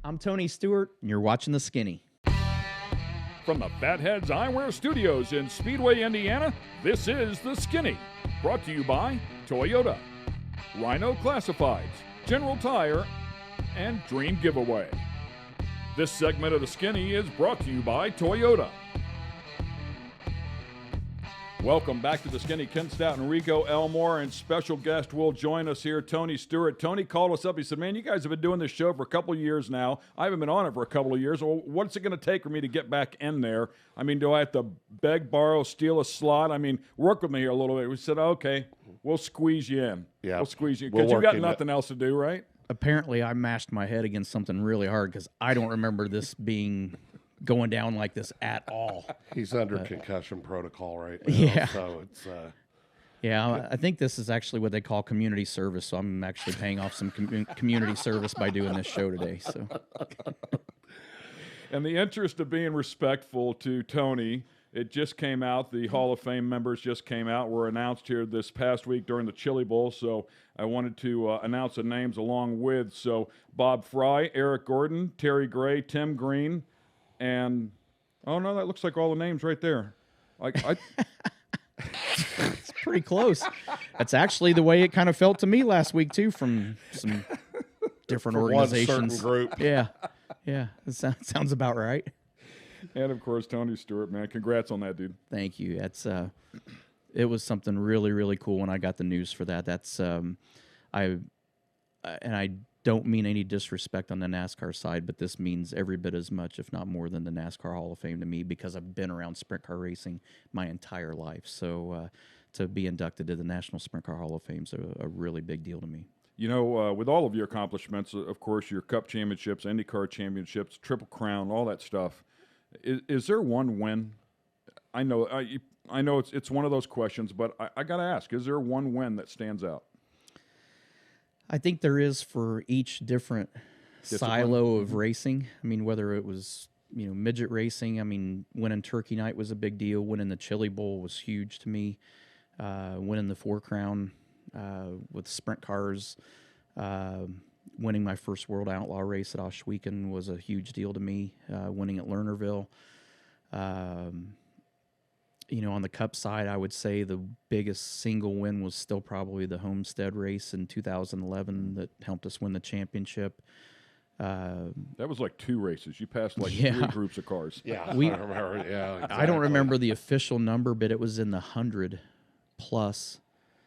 I'm Tony Stewart, and you're watching The Skinny. From the Fatheads Eyewear Studios in Speedway, Indiana, this is The Skinny, brought to you by Toyota, Rhino Classifieds, General Tire, and Dream Giveaway. This segment of The Skinny is brought to you by Toyota. Welcome back to The Skinny. Ken Stout and Rico Elmore, and special guest will join us here, Tony Stewart. Tony called us up. He said, man, you guys have been doing this show for a couple of years now. I haven't been on it for a couple of years. Well, what's it going to take for me to get back in there? I mean, do I have to beg, borrow, steal a slot? I mean, work with me here a little bit. We said, okay, we'll squeeze you in. Yeah. We'll squeeze you in. Because you got nothing else to do, right? Apparently, I mashed my head against something really hard because I don't remember this being going down like this at all. He's under concussion protocol right now. Yeah. So it's Yeah, I think this is actually what they call community service, so I'm actually paying off some community service by doing this show today. So, in the interest of being respectful to Tony, it just came out. The Hall of Fame members just came out. Were announced here this past week during the Chili Bowl, so I wanted to announce the names along with. So Bob Fry, Eric Gordon, Terry Gray, Tim Green, and oh no, that looks like all the names right there. It's pretty close. That's actually the way it kind of felt to me last week too, from some different organizations. One certain group. Yeah, it sounds about right. And of course, Tony Stewart, man, congrats on that, dude. Thank you. That's it was something really, really cool when I got the news for that. That's I don't mean any disrespect on the NASCAR side, but this means every bit as much, if not more, than the NASCAR Hall of Fame to me, because I've been around sprint car racing my entire life. So to be inducted to the National Sprint Car Hall of Fame is a really big deal to me. You know, with all of your accomplishments, of course, your Cup championships, IndyCar championships, Triple Crown, all that stuff, is there one win? I know it's one of those questions, but I got to ask, is there one win that stands out? I think there is for each different silo of racing. I mean, whether it was, midget racing, I mean, winning Turkey Night was a big deal. Winning the Chili Bowl was huge to me. Winning the Four Crown with sprint cars, winning my first World Outlaw race at Oshweekon was a huge deal to me. Winning at Lernerville. On the Cup side, I would say the biggest single win was still probably the Homestead race in 2011 that helped us win the championship. That was like two races. You passed like three groups of cars. Yeah, I remember. Yeah, exactly. I don't remember the official number, but it was in the 100 plus.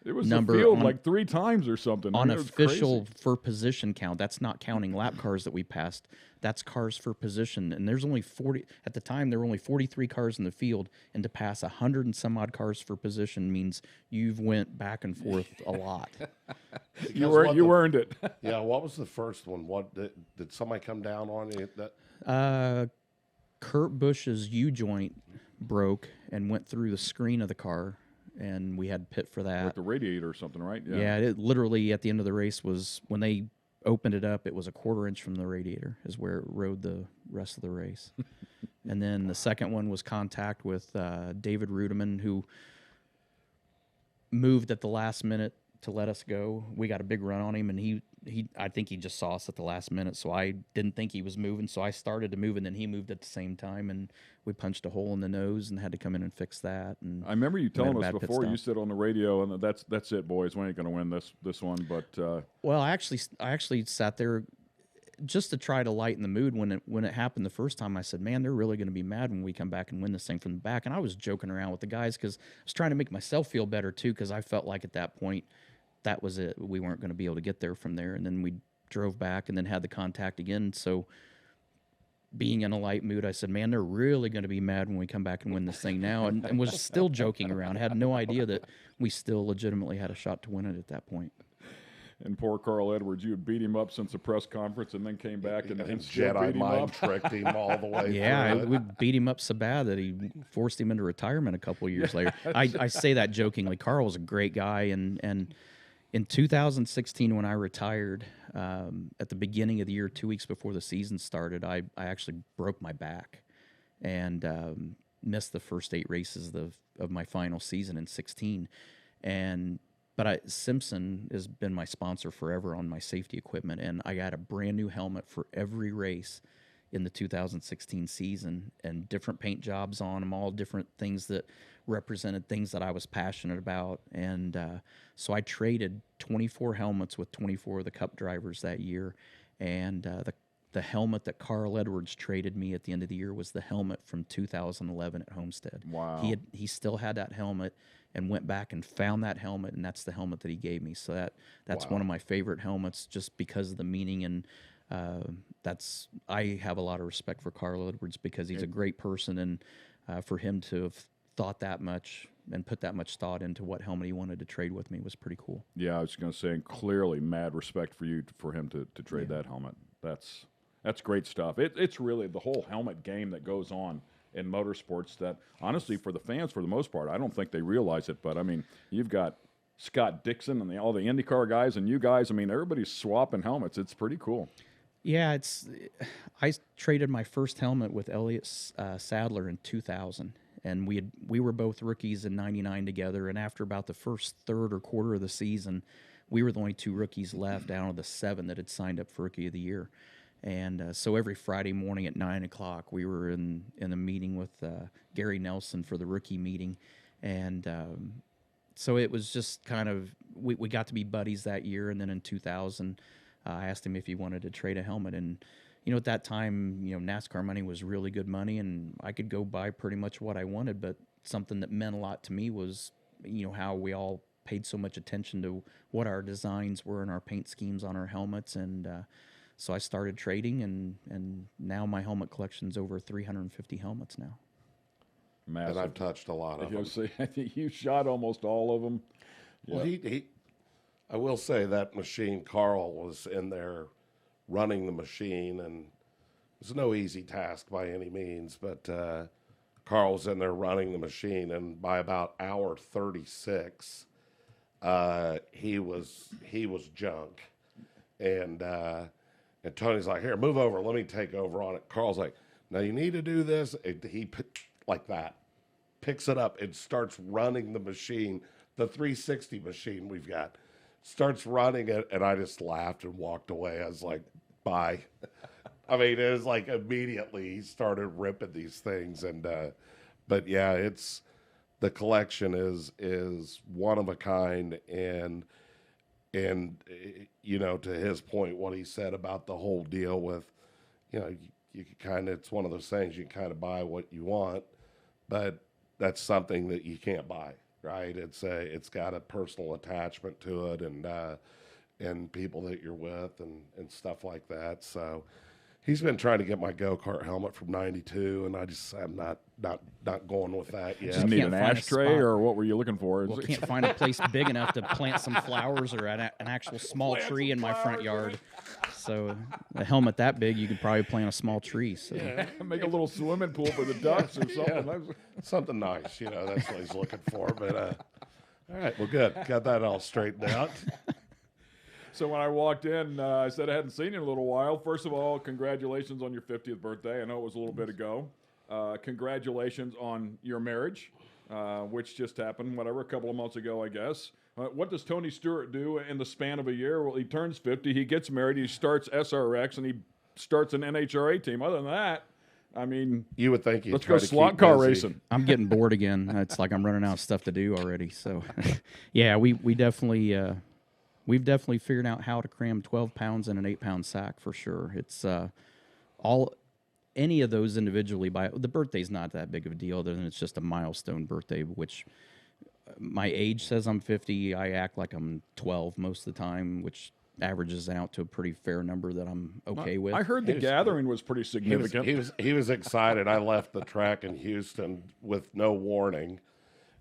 It was the field like three times or something. On official for position count. That's not counting lap cars that we passed. That's cars for position. And there's only 40, at the time, there were only 43 cars in the field. And to pass 100 and some odd cars for position means you've went back and forth a lot. You earned it. Yeah, what was the first one? What did somebody come down on it? Kurt Busch's U-joint broke and went through the screen of the car. And we had pit for that. Like the radiator or something, right? Yeah, it literally at the end of the race was, when they opened it up, it was a 1/4 inch from the radiator is where it rode the rest of the race. And then the second one was contact with David Rudiman, who moved at the last minute to let us go. We got a big run on him, and I think he just saw us at the last minute, so I didn't think he was moving, so I started to move, and then he moved at the same time, and we punched a hole in the nose and had to come in and fix that. And I remember you telling us before, you said on the radio, and that's it, boys. We ain't going to win this one. But well, I actually sat there just to try to lighten the mood when it happened the first time. I said, man, they're really going to be mad when we come back and win this thing from the back. And I was joking around with the guys because I was trying to make myself feel better too, because I felt like at that point that was it. We weren't going to be able to get there from there. And then we drove back and then had the contact again. So being in a light mood, I said, man, they're really going to be mad when we come back and win this thing now. And was still joking around. I had no idea that we still legitimately had a shot to win it at that point. And poor Carl Edwards, you had beat him up since the press conference and then came back and Jedi mind tricked him all the way yeah, through. We beat him up so bad that he forced him into retirement a couple of years later. I say that jokingly. Carl was a great guy, and in 2016 when I retired, at the beginning of the year, 2 weeks before the season started, I actually broke my back and missed the first 8 races of my final season in 16. And But Simpson has been my sponsor forever on my safety equipment, and I got a brand new helmet for every race in the 2016 season, and different paint jobs on them, all different things that represented things that I was passionate about. And so I traded 24 helmets with 24 of the Cup drivers that year, and the helmet that Carl Edwards traded me at the end of the year was the helmet from 2011 at Homestead. Wow. He still had that helmet and went back and found that helmet, and that's the helmet that he gave me. So that's one of my favorite helmets, just because of the meaning. And I have a lot of respect for Carl Edwards, because he's a great person, and for him to have thought that much and put that much thought into what helmet he wanted to trade with me was pretty cool. Yeah, I was going to say, and clearly mad respect for him to trade that helmet. That's great stuff. It's really the whole helmet game that goes on in motorsports that, honestly, for the fans, for the most part, I don't think they realize it. But, I mean, you've got Scott Dixon and all the IndyCar guys, and you guys, I mean, everybody's swapping helmets. It's pretty cool. Yeah, I traded my first helmet with Elliott Sadler in 2000, and we were both rookies in '99 together. And after about the first third or quarter of the season, we were the only two rookies left out of the 7 that had signed up for Rookie of the Year. And so every Friday morning at 9 o'clock, we were in a meeting with Gary Nelson for the rookie meeting. And so it was just kind of, we got to be buddies that year. And then in 2000, I asked him if he wanted to trade a helmet. And, at that time, NASCAR money was really good money, and I could go buy pretty much what I wanted. But something that meant a lot to me was, how we all paid so much attention to what our designs were and our paint schemes on our helmets. And so I started trading, and now my helmet collection's over 350 helmets now. Massive. And I've touched a lot of them. I think you shot almost all of them. Well, I will say that machine, Carl was in there running the machine, and it's no easy task by any means, but Carl was in there running the machine, and by about hour 36, he was junk. And Tony's like, here, move over. Let me take over on it. Carl's like, now you need to do this. He like that, picks it up and starts running the machine, the 360 machine we've got. Starts running it, and I just laughed and walked away. I was like, bye. I mean, it was like immediately he started ripping these things. And but yeah, the collection is one of a kind. And to his point, what he said about the whole deal with, you can kind of, it's one of those things, you can kind of buy what you want, but that's something that you can't buy, right? It's got a personal attachment to it, and people that you're with and stuff like that. So he's been trying to get my go-kart helmet from '92, and I'm not going with that yet. Just need an ashtray, or what were you looking for? Well, can't find a place big enough to plant some flowers or an actual small tree in my front yard. So a helmet that big, you could probably plant a small tree. So make a little swimming pool for the ducks or something. Yeah, something nice, that's what he's looking for. But all right, well, good. Got that all straightened out. So when I walked in, I said I hadn't seen you in a little while. First of all, congratulations on your 50th birthday. I know it was a little bit ago. Congratulations on your marriage, which just happened, a couple of months ago, I guess. What does Tony Stewart do in the span of a year? Well, he turns 50, he gets married, he starts SRX, and he starts an NHRA team. Other than that, I mean, you would think let's go slot car racing. I'm getting bored again. It's like I'm running out of stuff to do already. So, yeah, we definitely we've definitely figured out how to cram 12 pounds in an 8-pound sack for sure. It's any of those individually. The birthday's not that big of a deal, other than it's just a milestone birthday, which my age says I'm 50. I act like I'm 12 most of the time, which averages out to a pretty fair number that I'm okay with. I heard the gathering was pretty significant. He was excited. I left the track in Houston with no warning,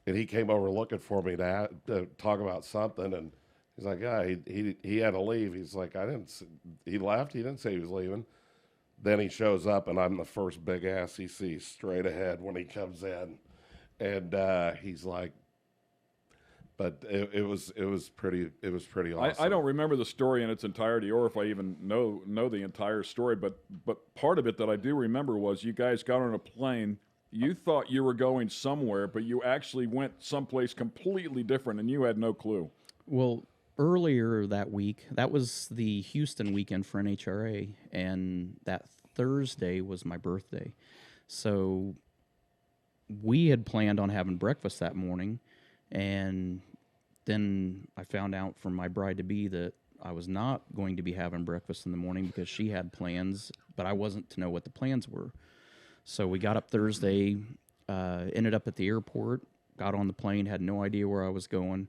and he came over looking for me to talk about something, and he's like, yeah, he had to leave. He's like, he left. He didn't say he was leaving. Then he shows up, and I'm the first big ass he sees straight ahead when he comes in, and he's like, but it was pretty awesome. I don't remember the story in its entirety, or if I even know the entire story. But part of it that I do remember was you guys got on a plane. You thought you were going somewhere, but you actually went someplace completely different, and you had no clue. Well, earlier that week, that was the Houston weekend for NHRA, and that Thursday was my birthday. So we had planned on having breakfast that morning, and then I found out from my bride-to-be that I was not going to be having breakfast in the morning because she had plans, but I wasn't to know what the plans were. So we got up Thursday, ended up at the airport, got on the plane, had no idea where I was going,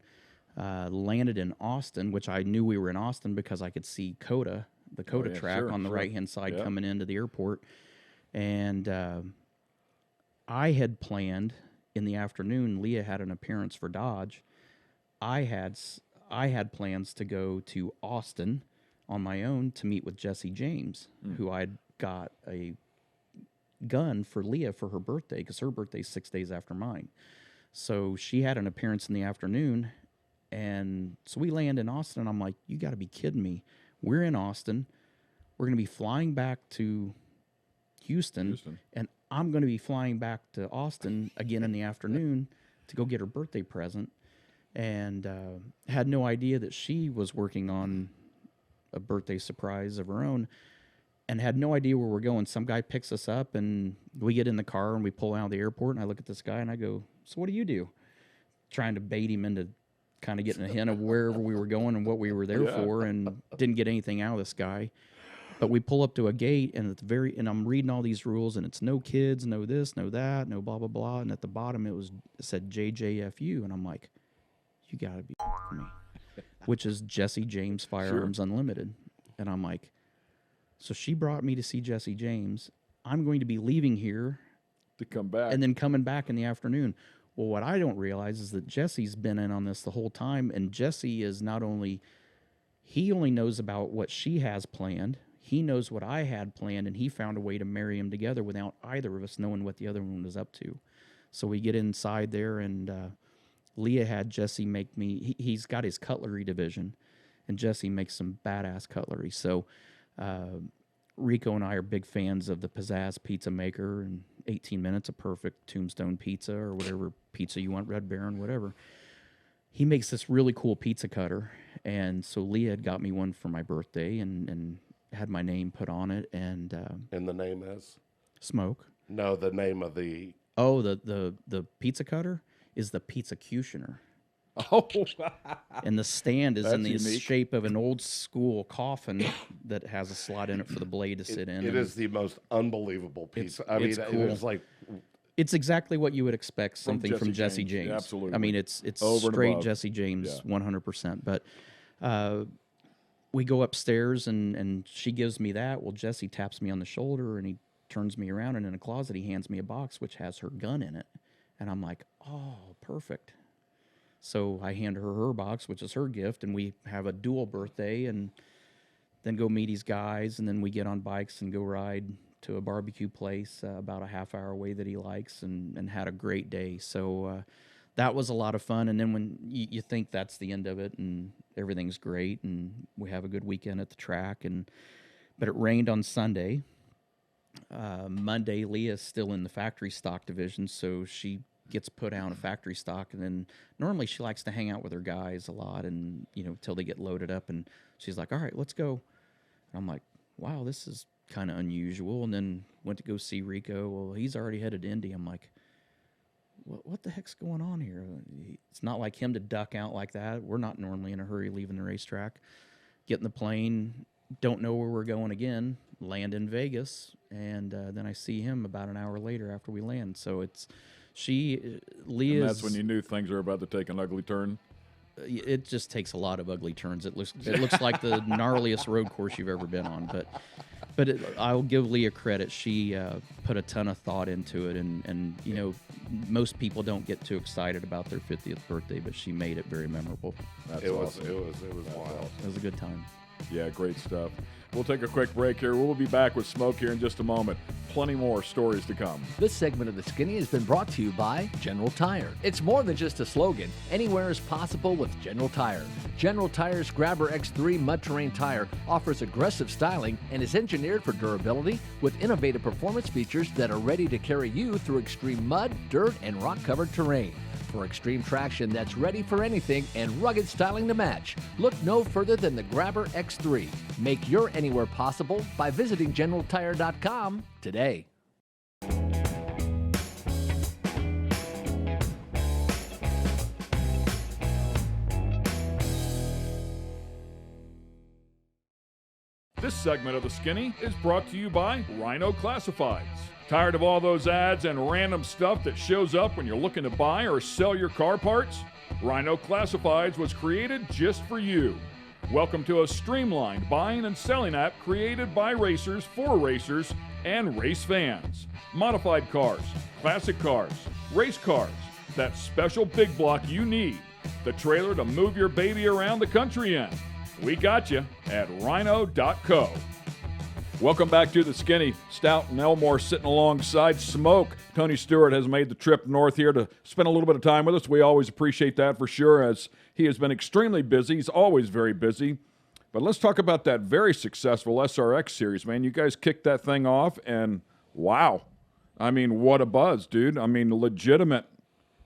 landed in Austin, which I knew we were in Austin because I could see the COTA track on the right-hand side coming into the airport. And I had planned in the afternoon, Leah had an appearance for Dodge. I had plans to go to Austin on my own to meet with Jesse James, who I'd got a gun for Leah for her birthday, because her birthday's 6 days after mine. So she had an appearance in the afternoon, and so we land in Austin, and I'm like, you got to be kidding me. We're in Austin. We're going to be flying back to Houston, and I'm going to be flying back to Austin again in the afternoon to go get her birthday present. And had no idea that she was working on a birthday surprise of her own, and had no idea where we're going. Some guy picks us up, and we get in the car, and we pull out of the airport, and I look at this guy, and I go, so what do you do? Trying to bait him into kind of getting a hint of wherever we were going and what we were there for, and didn't get anything out of this guy. But we pull up to a gate, and and I'm reading all these rules, and it's no kids, no this, no that, no blah, blah, blah. And at the bottom, it said JJFU, and I'm like, you got to be me, which is Jesse James Firearms Unlimited. And I'm like, so she brought me to see Jesse James. I'm going to be leaving here to come back, and then coming back in the afternoon. Well, what I don't realize is that Jesse's been in on this the whole time, and Jesse is he only knows about what she has planned. He knows what I had planned, and he found a way to marry them together without either of us knowing what the other one was up to. So we get inside there, and Leah had Jesse make me, he's got his cutlery division, and Jesse makes some badass cutlery. So Rico and I are big fans of the Pizzazz Pizza Maker, and 18 minutes, a perfect Tombstone pizza or whatever pizza you want, Red Baron, whatever. He makes this really cool pizza cutter, and so Leah had got me one for my birthday and had my name put on it. And the name is? Smoke. No, the name of the... Oh, the pizza cutter is the Pizzacutioner. Oh, and the stand is in the unique. shape of an old school coffin that has a slot in it for the blade to sit in. It is the most unbelievable pizza. It's cool. It was like... It's exactly what you would expect something from Jesse James. Absolutely. I mean, it's Over and straight above. Jesse James, 100%. But we go upstairs, and she gives me that. Well, Jesse taps me on the shoulder, and he turns me around, and in a closet, he hands me a box which has her gun in it. And I'm like, oh, perfect. So I hand her box, which is her gift, and we have a dual birthday, and then go meet these guys, and then we get on bikes and go ride to a barbecue place about a half hour away that he likes, and had a great day. So that was a lot of fun. And then when you think that's the end of it and everything's great and we have a good weekend at the track, but it rained on Sunday. Monday, Leah's still in the factory stock division, so she gets put out of factory stock, and then normally she likes to hang out with her guys a lot, and till they get loaded up, and she's like, all right, let's go. And I'm like, wow, this is kind of unusual. And then went to go see Rico. Well, he's already headed to Indy. I'm like, what the heck's going on here? It's not like him to duck out like that. We're not normally in a hurry leaving the racetrack. Get in the plane, don't know where we're going again, land in Vegas, and then I see him about an hour later after we land. So Leah's... And that's when you knew things were about to take an ugly turn? It just takes a lot of ugly turns. It looks like the gnarliest road course you've ever been on. But I'll give Leah credit. She put a ton of thought into it, and most people don't get too excited about their 50th birthday, but she made it very memorable. It was wild. It was a good time. Yeah, great stuff. We'll take a quick break here. We'll be back with Smoke here in just a moment. Plenty more stories to come. This segment of The Skinny has been brought to you by General Tire. It's more than just a slogan. Anywhere is possible with General Tire. General Tire's Grabber X3 Mud Terrain tire offers aggressive styling and is engineered for durability with innovative performance features that are ready to carry you through extreme mud, dirt, and rock-covered terrain. For extreme traction that's ready for anything and rugged styling to match, look no further than the Grabber X3. Make your anywhere possible by visiting GeneralTire.com today. This segment of The Skinny is brought to you by Rhino Classifieds. Tired of all those ads and random stuff that shows up when you're looking to buy or sell your car parts? Rhino Classifieds was created just for you. Welcome to a streamlined buying and selling app created by racers for racers and race fans. Modified cars, classic cars, race cars, that special big block you need, the trailer to move your baby around the country in. We got you at rhino.co. Welcome back to The Skinny. Stout and Elmore sitting alongside Smoke. Tony Stewart has made the trip north here to spend a little bit of time with us. We always appreciate that for sure, as he has been extremely busy. He's always very busy. But let's talk about that very successful SRX series, man. You guys kicked that thing off, and wow. I mean, what a buzz, dude. I mean, legitimate.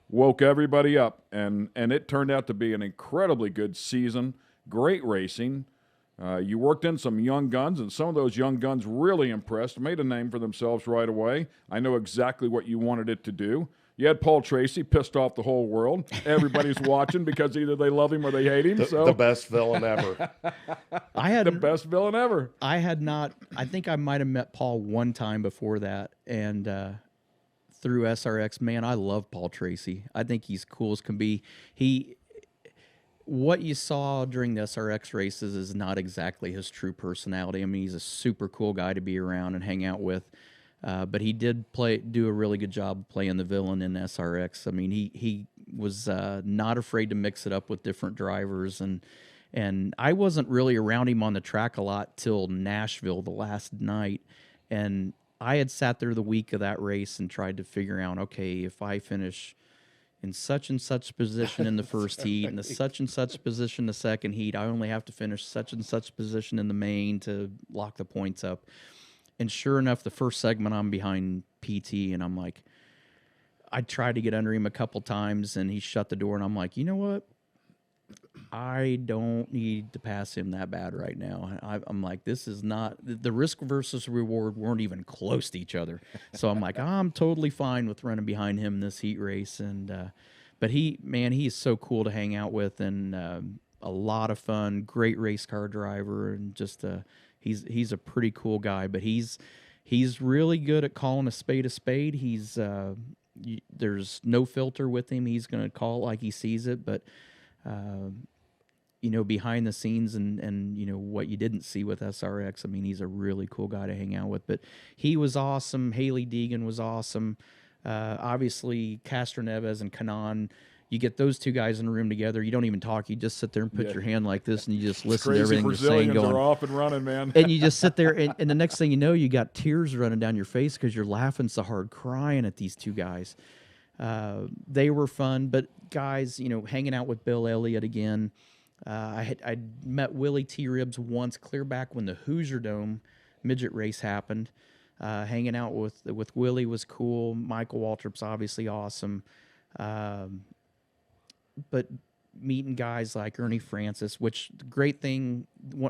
Woke everybody up, and it turned out to be an incredibly good season. Great racing. You worked in some young guns, and some of those young guns really impressed, made a name for themselves right away. I know exactly what you wanted it to do. You had Paul Tracy, pissed off the whole world. Everybody's watching because either they love him or they hate him. The best villain ever. The best villain ever. I had not. I think I might have met Paul one time before that, and through SRX. Man, I love Paul Tracy. I think he's cool as can be. What you saw during the SRX races is not exactly his true personality. I mean, he's a super cool guy to be around and hang out with. But he did do a really good job playing the villain in SRX. I mean, he was not afraid to mix it up with different drivers, and I wasn't really around him on the track a lot till Nashville the last night, and I had sat there the week of that race and tried to figure out, okay, if I finish in such and such position in the first heat, and the such and such position in the second heat, I only have to finish such and such position in the main to lock the points up. And sure enough, the first segment I'm behind PT, and I'm like, I tried to get under him a couple times, and he shut the door, and I'm like, you know what? I don't need to pass him that bad right now. I'm like, this is not, the risk versus reward weren't even close to each other. So I'm like, I'm totally fine with running behind him in this heat race. And but he's so cool to hang out with, and a lot of fun, great race car driver, and just he's a pretty cool guy. But he's really good at calling a spade a spade. There's no filter with him. He's going to call it like he sees it, but behind the scenes and what you didn't see with SRX, I mean, he's a really cool guy to hang out with. But he was awesome. Haley Deegan was awesome. Obviously, Castro Neves and Kanan, you get those two guys in a room together, you don't even talk. You just sit there and put your hand like this, and you just listen to everything they're saying. Are off and running, man. And you just sit there, and the next thing you know, you got tears running down your face because you're laughing so hard, crying at these two guys. They were fun, but guys, hanging out with Bill Elliott again. I met Willie T. Ribs once, clear back when the Hoosier Dome midget race happened. Hanging out with Willie was cool. Michael Waltrip's obviously awesome. But meeting guys like Ernie Francis, which the great thing,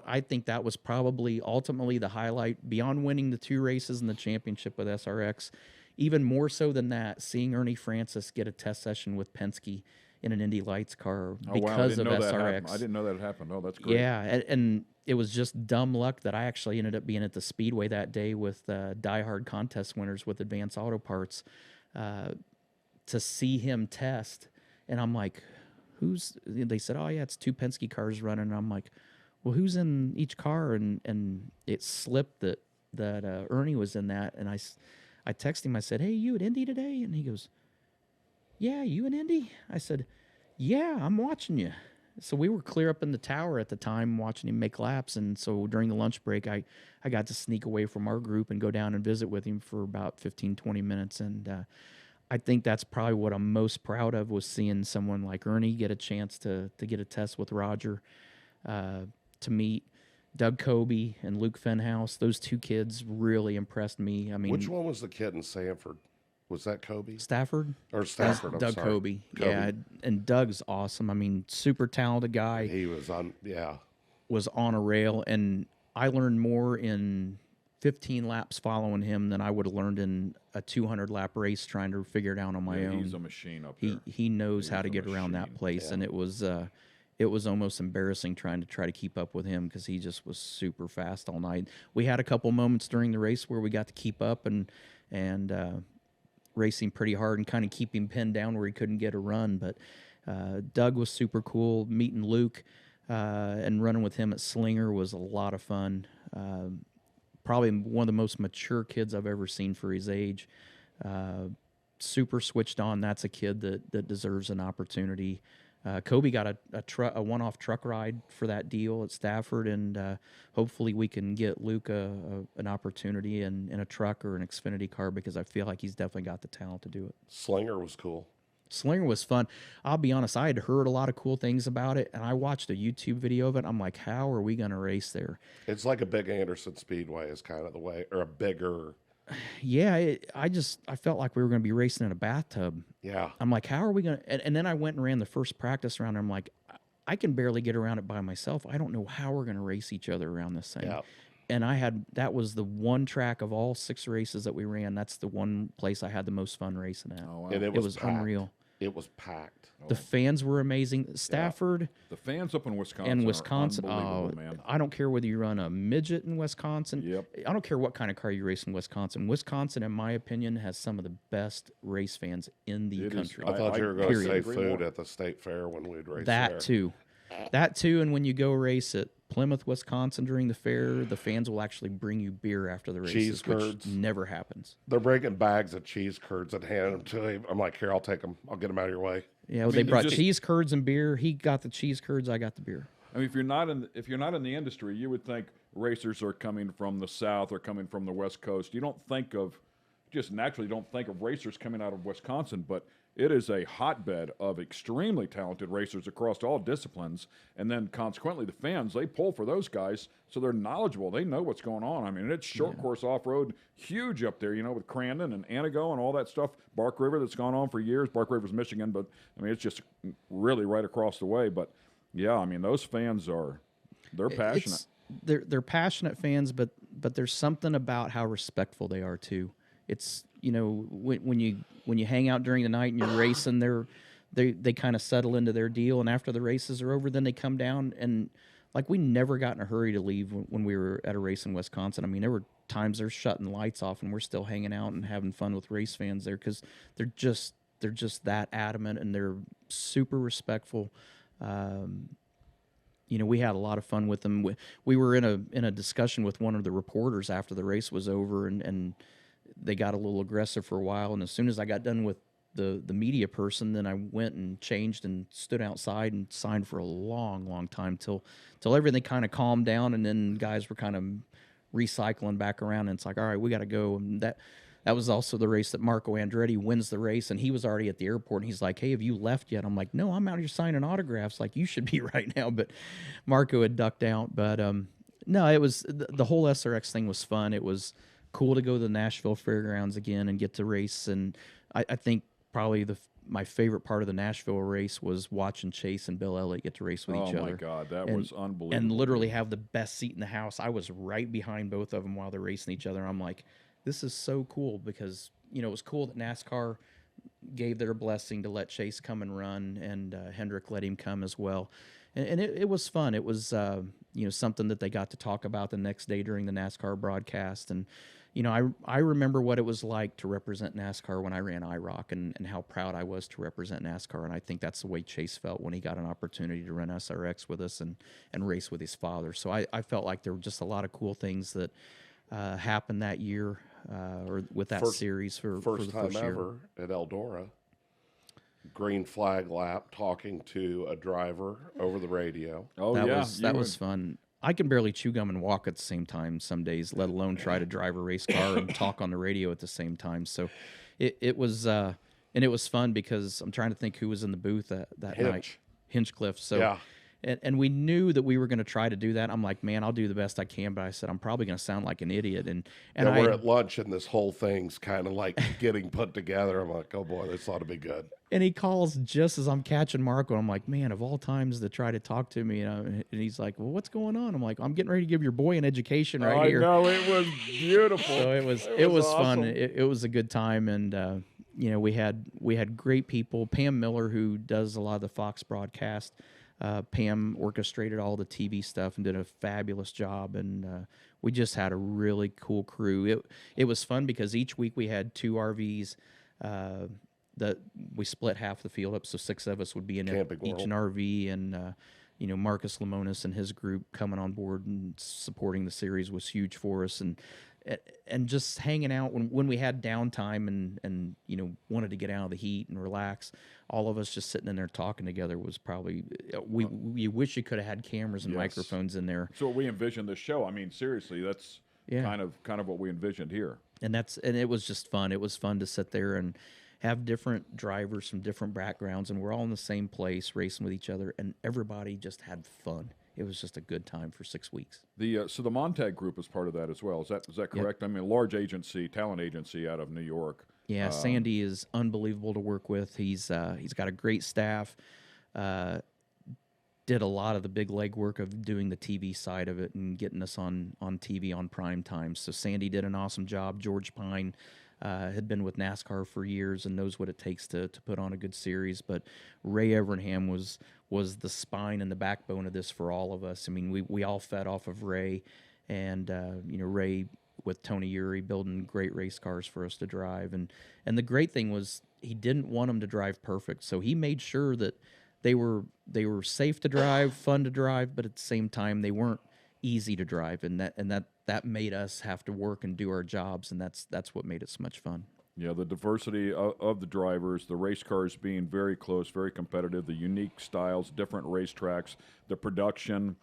I think that was probably ultimately the highlight, beyond winning the two races in the championship with SRX. Even more so than that, seeing Ernie Francis get a test session with Penske in an Indy Lights car because of SRX. I didn't know that had happened. Oh, that's great. Yeah, and it was just dumb luck that I actually ended up being at the Speedway that day with diehard contest winners with Advanced Auto Parts to see him test. And I'm like, they said, oh, yeah, it's two Penske cars running. And I'm like, well, who's in each car? And it slipped that Ernie was in that. And I texted him. I said, hey, you at Indy today? And he goes, yeah, you in Indy? I said, yeah, I'm watching you. So we were clear up in the tower at the time watching him make laps. And so during the lunch break, I got to sneak away from our group and go down and visit with him for about 15, 20 minutes. And I think that's probably what I'm most proud of, was seeing someone like Ernie get a chance to get a test with Roger, to meet Doug Kobe and Luke Fenhouse. Those two kids really impressed me. I mean, which one was the kid in Sanford? Was that Kobe? Stafford? Or Stafford, I'm Doug sorry. Kobe. Yeah, and Doug's awesome. I mean, super talented guy. He was on, yeah. Was on a rail, and I learned more in 15 laps following him than I would have learned in a 200-lap race trying to figure it out on my own. He's a machine up there. He knows how to get around that place, and it was almost embarrassing trying to keep up with him because he just was super fast all night. We had a couple moments during the race where we got to keep up and racing pretty hard and kind of keep him pinned down where he couldn't get a run. But Doug was super cool. Meeting Luke and running with him at Slinger was a lot of fun. Probably one of the most mature kids I've ever seen for his age. Super switched on. That's a kid that deserves an opportunity. Kobe got a one-off truck ride for that deal at Stafford, and hopefully we can get Luke an opportunity in a truck or an Xfinity car because I feel like he's definitely got the talent to do it. Slinger was cool. Slinger was fun. I'll be honest, I had heard a lot of cool ththings about it, and I watched a YouTube video of it. I'm like, how are we going to race there? It's like a big Anderson Speedway is kind of the way, or a bigger. Yeah, I felt like we were going to be racing in a bathtub. Yeah. I'm like, how are we going to? And then I went and ran the first practice round. And I'm like, I can barely get around it by myself. I don't know how we're going to race each other around this thing. Yeah. And that was the one track of all 6 races that we ran. That's the one place I had the most fun racing at. Oh, wow. And it was packed. unreal. It was packed. The fans were amazing. Stafford The fans up in Wisconsin and Wisconsin. are unbelievable, man. I don't care whether you run a midget in Wisconsin. Yep. I don't care what kind of car you race in Wisconsin. Wisconsin, in my opinion, has some of the best race fans in the It is. country. I thought you were going to say period. food at the state fair when we'd race That there. too. That too, and when you go race at Plymouth, Wisconsin during the fair, the fans will actually bring you beer after the races, Cheese which curds. never happens. They're bringing bags of cheese curds and handing them to him. I'm like, here, I'll take them. I'll get them out of your way. Yeah, well, they mean, brought just- cheese curds and beer. He got the cheese curds, I got the beer. I mean, if you're not in the industry, you would think racers are coming from the South or coming from the West Coast. You don't think of, just naturally don't think of racers coming out of Wisconsin, but it is a hotbed of extremely talented racers across all disciplines. And then consequently, the fans, they pull for those guys, so they're knowledgeable. They know what's going on. I mean, it's short course off-road, huge up there, with Crandon and Anago and all that stuff. Bark River that's gone on for years. Bark River's Michigan, but, I mean, it's just really right across the way. But, yeah, I mean, those fans they're passionate. They're passionate fans, but there's something about how respectful they are too. It's when you hang out during the night and you're racing, they kind of settle into their deal, and after the races are over, then they come down and like we never got in a hurry to leave when we were at a race in Wisconsin. I mean, there were times they're shutting lights off and we're still hanging out and having fun with race fans there because they're just that adamant and they're super respectful. We had a lot of fun with them. We were in a discussion with one of the reporters after the race was over, and they got a little aggressive for a while. And as soon as I got done with the media person, then I went and changed and stood outside and signed for a long, long time till everything kind of calmed down, and then guys were kind of recycling back around, and it's like, all right, we got to go. And that was also the race that Marco Andretti wins the race, and he was already at the airport, and he's like, hey, have you left yet? I'm like, no, I'm out here signing autographs like you should be right now. But Marco had ducked out. But no, it was the whole SRX thing was fun. It was cool to go to the Nashville Fairgrounds again and get to race. And I think probably my favorite part of the Nashville race was watching Chase and Bill Elliott get to race with each other. Oh, my God, that was unbelievable. And literally have the best seat in the house. I was right behind both of them while they're racing each other. I'm like, this is so cool because, it was cool that NASCAR gave their blessing to let Chase come and run, and Hendrick let him come as well. And it was fun. It was, something that they got to talk about the next day during the NASCAR broadcast. And, I remember what it was like to represent NASCAR when I ran IROC and how proud I was to represent NASCAR. And I think that's the way Chase felt when he got an opportunity to run SRX with us and race with his father. So I felt like there were just a lot of cool things that happened that year or with that series for the first time year. ever at Eldora. Green flag lap, talking to a driver over the radio. Oh, That was fun. I can barely chew gum and walk at the same time some days, let alone try to drive a race car and talk on the radio at the same time. So it was and it was fun because I'm trying to think who was in the booth that night. Hinchcliffe. So Yeah. and we knew that we were going to try to do that. I'm like, man, I'll do the best I can, but I said I'm probably going to sound like an idiot. And we're at lunch, and this whole thing's kind of like getting put together. I'm like, oh boy, this ought to be good. And he calls just as I'm catching Marco. I'm like, man, of all times to try to talk to me, and he's like, well, what's going on? I'm like, I'm getting ready to give your boy an education right here. I know, it was beautiful. So it was awesome. fun. It was a good time, and we had great people. Pam Miller, who does a lot of the Fox broadcast, Pam orchestrated all the TV stuff and did a fabulous job, and we just had a really cool crew. It was fun because each week we had 2 RVs. That we split half the field up, so 6 of us would be in each an RV, and Marcus Lemonis and his group coming on board and supporting the series was huge for us, and just hanging out when we had downtime and wanted to get out of the heat and relax. All of us just sitting in there talking together was probably we wish you could have had cameras and microphones in there. So we envisioned this show. I mean, seriously, that's kind of what we envisioned here. And it was just fun. It was fun to sit there and have different drivers from different backgrounds, and we're all in the same place racing with each other, and everybody just had fun. It was just a good time for 6 weeks. So the Montag Group is part of that as well. Is that correct? Yep. I mean, a large agency, talent agency out of New York. Yeah, Sandy is unbelievable to work with. He's got a great staff. Did a lot of the big legwork of doing the TV side of it and getting us on TV on prime time. So Sandy did an awesome job. George Pine had been with NASCAR for years and knows what it takes to put on a good series. But Ray Evernham was the spine and the backbone of this for all of us. I mean, we all fed off of Ray, and Ray with Tony Uri building great race cars for us to drive. And the great thing was he didn't want them to drive perfect, so he made sure that they were safe to drive, fun to drive, but at the same time they weren't easy to drive, and that made us have to work and do our jobs, and that's what made it so much fun. Yeah, the diversity of the drivers, the race cars being very close, very competitive, the unique styles, different racetracks, the production.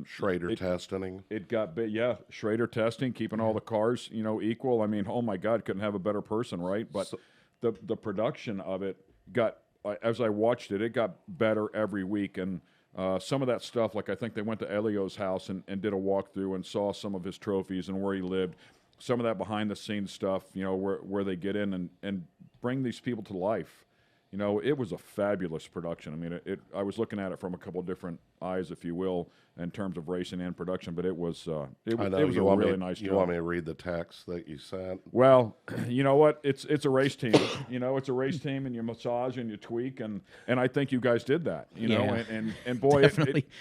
Schrader testing. It got big, Schrader testing, keeping all the cars, equal. I mean, oh my God, couldn't have a better person, right? But the production of it got, as I watched it, it got better every week, and some of that stuff, like I think they went to Elio's house and did a walkthrough and saw some of his trophies and where he lived. Some of that behind-the-scenes stuff, where they get in and bring these people to life. It was a fabulous production. I mean, I was looking at it from a couple of different eyes, if you will, in terms of racing and production, but it was a really nice job. You want me to read the text that you sent? Well, you know what? It's a race team. It's a race team, and you massage and you tweak, and I think you guys did that. And boy,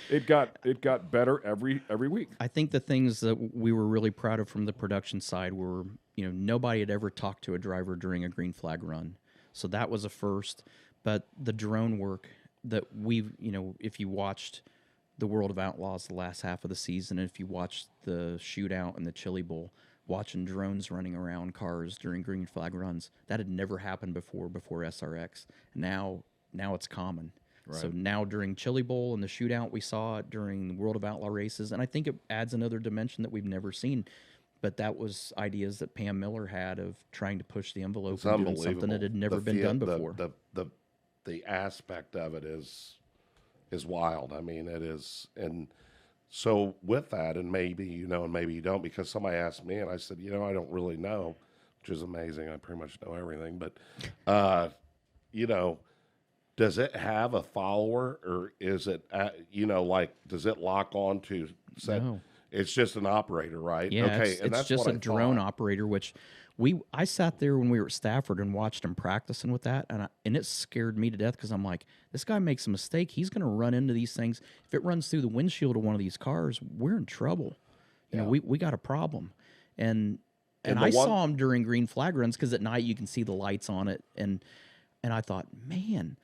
it got better every week. I think the things that we were really proud of from the production side were, nobody had ever talked to a driver during a green flag run. So that was a first, but the drone work that if you watched the World of Outlaws the last half of the season, and if you watched the shootout and the Chili Bowl, watching drones running around cars during green flag runs, that had never happened before SRX. Now it's common. Right. So now during Chili Bowl and the shootout, we saw it during the World of Outlaw races, and I think it adds another dimension that we've never seen. But that was ideas that Pam Miller had of trying to push the envelope and doing something that had never been done before. The aspect of it is wild. I mean, it is. And so with that, and maybe and maybe you don't, because somebody asked me, and I said, I don't really know, which is amazing. I pretty much know everything. But, does it have a follower, or is it, does it lock on to set? No. It's just an operator, right? Yeah, okay, it's just a drone operator, which I sat there when we were at Stafford and watched him practicing with that, and it scared me to death because I'm like, this guy makes a mistake, he's going to run into these things. If it runs through the windshield of one of these cars, we're in trouble. We got a problem. And I saw him during green flag runs because at night you can see the lights on it, and I thought, man,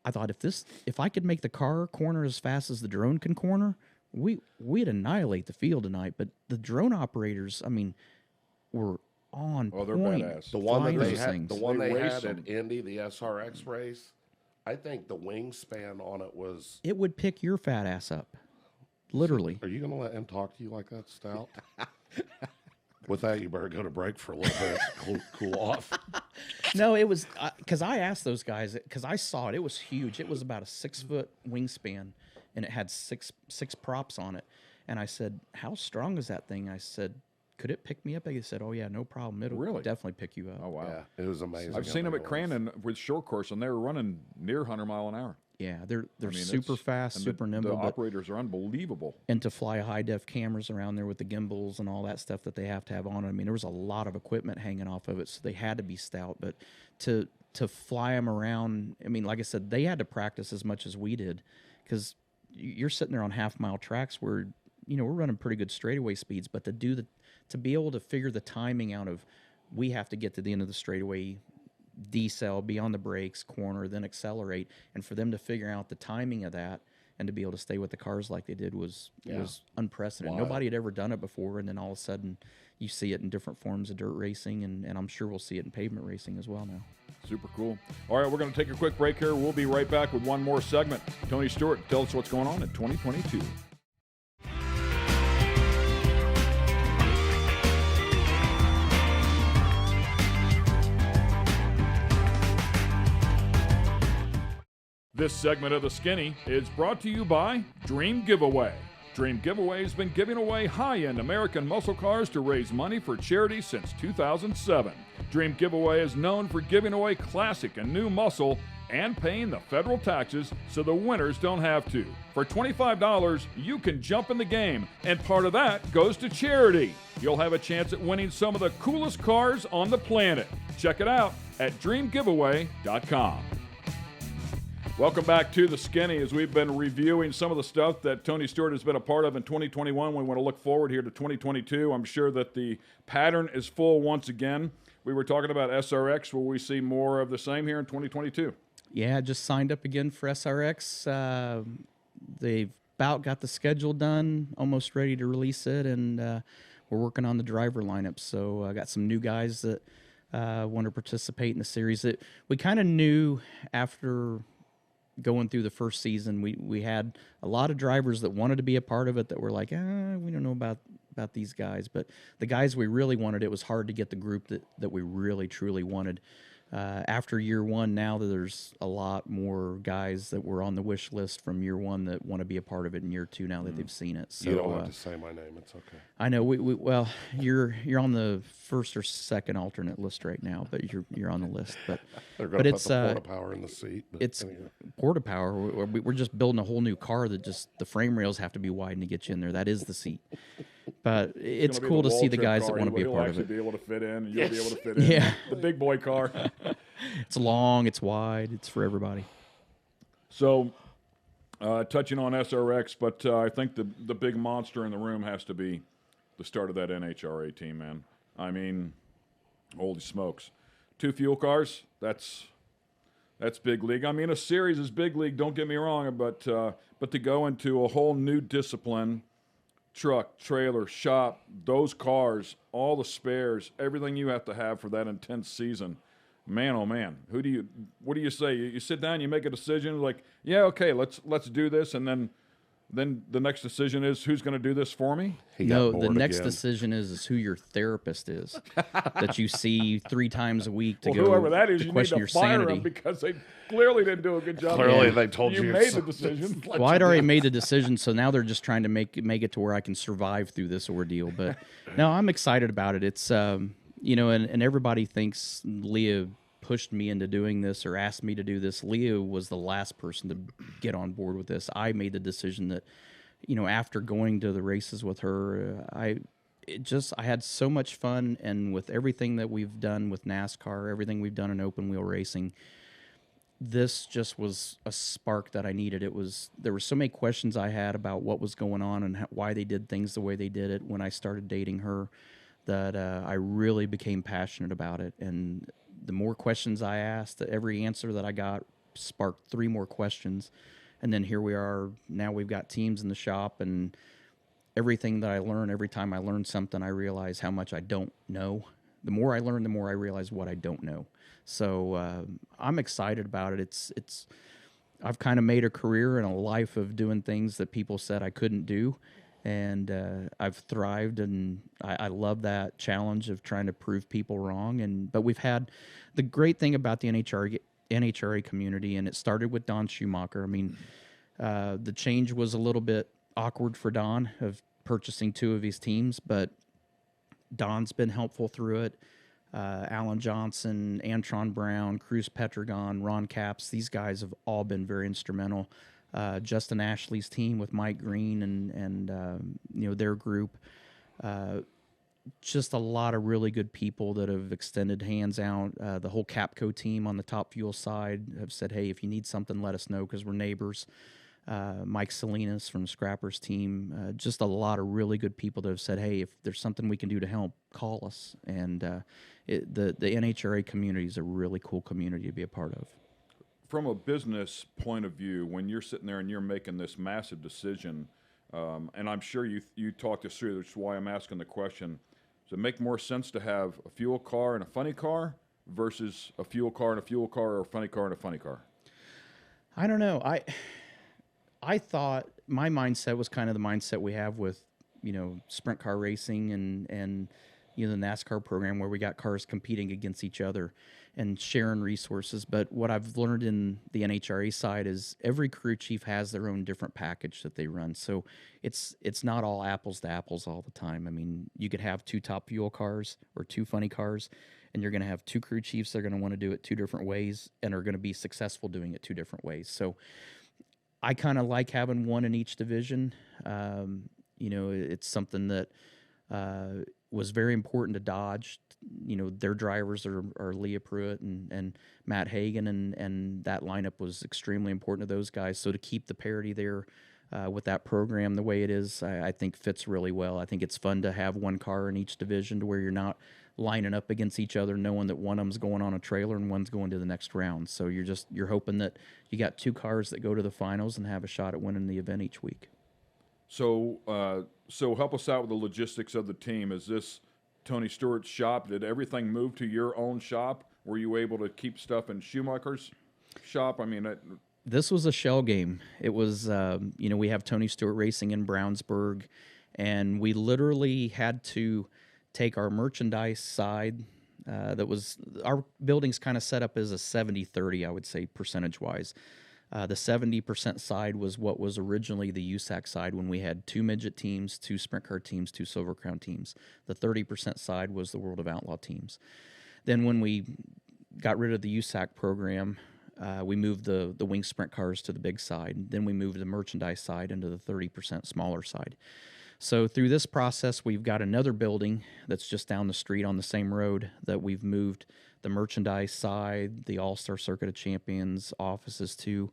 if I could make the car corner as fast as the drone can corner, we'd annihilate the field tonight. But the drone operators, I mean, were on point. They're badass. The one that they had at Indy, the SRX race, I think the wingspan on it was... It would pick your fat ass up, literally. Are you going to let him talk to you like that, Stout? With that, you better go to break for a little bit, cool off. No, it was... Because I asked those guys, because I saw it. It was huge. It was about a 6-foot wingspan. and it had six props on it. And I said, how strong is that thing? I said, could it pick me up? They said, oh yeah, no problem. It'll Really? definitely pick you up. Oh, wow. Yeah, it was amazing. I've seen them at Crandon with short course, and they were running near 100 mile an hour. Yeah, they're I mean, super fast, and super the nimble. The operators are unbelievable. And to fly high def cameras around there with the gimbals and all that stuff that they have to have on it. I mean, there was a lot of equipment hanging off of it, so they had to be stout. But to fly them around, I mean, like I said, they had to practice as much as we did, because you're sitting there on half-mile tracks where, you know, we're running pretty good straightaway speeds, but to be able to figure the timing out of, we have to get to the end of the straightaway, decel, be on the brakes, corner, then accelerate, and for them to figure out the timing of that and to be able to stay with the cars like they did was unprecedented. Wild. Nobody had ever done it before, and then all of a sudden you see it in different forms of dirt racing, and I'm sure we'll see it in pavement racing as well now. Super cool. All right, we're going to take a quick break here. We'll be right back with one more segment. Tony Stewart, tell us what's going on in 2022. This segment of The Skinny is brought to you by Dream Giveaway. Dream Giveaway has been giving away high-end American muscle cars to raise money for charity since 2007. Dream Giveaway is known for giving away classic and new muscle and paying the federal taxes so the winners don't have to. For $25, you can jump in the game, and part of that goes to charity. You'll have a chance at winning some of the coolest cars on the planet. Check it out at dreamgiveaway.com. Welcome back to The Skinny, as we've been reviewing some of the stuff that Tony Stewart has been a part of in 2021. We want to look forward here to 2022. I'm sure that the pattern is full once again. We were talking about SRX. Will we see more of the same here in 2022? Yeah, I just signed up again for SRX. They've about got the schedule done, almost ready to release it, and we're working on the driver lineup. So I got some new guys that want to participate in the series. We kind of knew after going through the first season, we had a lot of drivers that wanted to be a part of it that were like, we don't know about these guys. But the guys we really wanted, it was hard to get the group that we really, truly wanted. After year one, now that there's a lot more guys that were on the wish list from year one that want to be a part of it in year two now that they've seen it. So you don't have to say my name. It's okay. I know. Well, you're on the first or second alternate list right now, but you're on the list. But They're going to put the porta power in the seat. It's porta power. We're just building a whole new car that just the frame rails have to be widened to get you in there. That is the seat. But it's cool to see the guys that want to be a part of it. Be able to fit in, and you'll be able to fit in. Yeah, the big boy car. It's long, it's wide, it's for everybody. So, touching on SRX, but I think the big monster in the room has to be the start of that NHRA team, man. I mean, holy smokes, 2 fuel cars. That's big league. I mean, a series is big league. Don't get me wrong, but to go into a whole new discipline. Truck, trailer, shop, those cars, all the spares, everything you have to have for that intense season. Man, oh man, what do you say? You sit down, you make a decision, like, yeah, okay, let's do this, and then the next decision is who's going to do this for me? No, the next decision is who your therapist is that you see 3 times a week to go. Whoever that is, to you question need your to fire sanity. them because they clearly didn't do a good job. Clearly, they told you made the decision. Well, I'd already made the decision, so now they're just trying to make it to where I can survive through this ordeal. But no, I'm excited about it. It's you know, and everybody thinks Leah pushed me into doing this or asked me to do this. Leah was the last person to get on board with this. I made the decision that, you know, after going to the races with her, I had so much fun, and with everything that we've done with NASCAR, everything we've done in open wheel racing, this just was a spark that I needed. There were so many questions I had about what was going on and why they did things the way they did it when I started dating her, that I really became passionate about it. And the more questions I asked, every answer that I got sparked 3 more questions. And then here we are. Now we've got teams in the shop, and everything that I learn, every time I learn something, I realize how much I don't know. The more I learn, the more I realize what I don't know. So I'm excited about it. I've kind of made a career and a life of doing things that people said I couldn't do, and I've thrived, and I love that challenge of trying to prove people wrong. But we've had the great thing about the NHRA community, and it started with Don Schumacher. I mean, The change was a little bit awkward for Don of purchasing 2 of his teams, but Don's been helpful through it. Alan Johnson, Antron Brown, Cruz Petragon, Ron Capps, these guys have all been very instrumental. Justin Ashley's team with Mike Green and their group. Just a lot of really good people that have extended hands out. The whole Capco team on the Top Fuel side have said, hey, if you need something, let us know because we're neighbors. Mike Salinas from Scrapper's team, just a lot of really good people that have said, hey, if there's something we can do to help, call us. And the NHRA community is a really cool community to be a part of. From a business point of view, when you're sitting there and you're making this massive decision, and I'm sure you talked this through, which is why I'm asking the question, does it make more sense to have a fuel car and a funny car versus a fuel car and a fuel car, or a funny car and a funny car? I don't know. I thought my mindset was kind of the mindset we have with, sprint car racing and the NASCAR program where we got cars competing against each other and sharing resources. But what I've learned in the NHRA side is every crew chief has their own different package that they run. So it's not all apples to apples all the time. I mean, you could have 2 top fuel cars or 2 funny cars, and you're going to have 2 crew chiefs that are going to want to do it 2 different ways and are going to be successful doing it 2 different ways. So I kind of like having one in each division. It's something that was very important to Dodge. Their drivers are Leah Pruitt and Matt Hagan, and that lineup was extremely important to those guys. So to keep the parity there with that program the way it is, I think fits really well. I think it's fun to have one car in each division to where you're not lining up against each other, knowing that one of them's going on a trailer and one's going to the next round. So you're hoping that you got 2 cars that go to the finals and have a shot at winning the event each week. So help us out with the logistics of the team. Is this Tony Stewart's shop? Did everything move to your own shop? Were you able to keep stuff in Schumacher's shop? I mean, this was a shell game. It was, we have Tony Stewart Racing in Brownsburg, and we literally had to take our merchandise side. That was our building's kind of set up as a 70-30, I would say, percentage-wise. The 70% side was what was originally the USAC side when we had 2 midget teams, 2 sprint car teams, 2 Silver Crown teams. The 30% side was the World of Outlaw teams. Then when we got rid of the USAC program, we moved the wing sprint cars to the big side. Then we moved the merchandise side into the 30% smaller side. So through this process, we've got another building that's just down the street on the same road that we've moved the merchandise side, the All-Star Circuit of Champions offices to,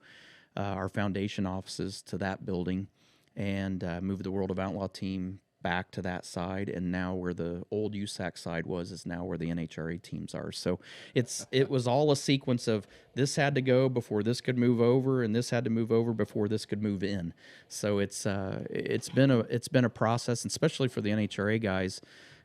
our foundation offices to that building, and moved the World of Outlaw team back to that side. And now where the old USAC side was is now where the NHRA teams are. So it was all a sequence of this had to go before this could move over, and this had to move over before this could move in. So it's been a process, especially for the NHRA guys.